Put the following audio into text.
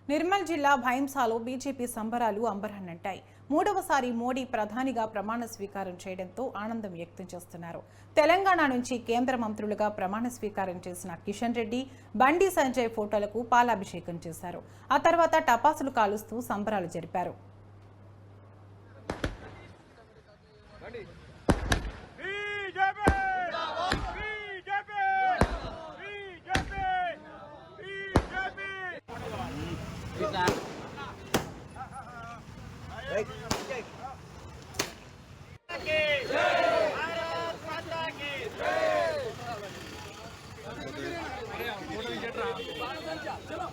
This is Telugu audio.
నిర్మల్ జిల్లా భైంసాలో బీజేపీ సంబరాలు అంబరాన్నంటాయి. మూడవసారి మోడీ ప్రధానిగా ప్రమాణ స్వీకారం చేయడంతో ఆనందం వ్యక్తం చేస్తున్నారు. తెలంగాణ నుంచి కేంద్ర మంత్రులుగా ప్రమాణ స్వీకారం చేసిన కిషన్ రెడ్డి, బండి సంజయ్ ఫోటోలకు పాలాభిషేకం చేశారు. ఆ తర్వాత టపాసులు కాలుస్తూ సంబరాలు జరిపారు. चलो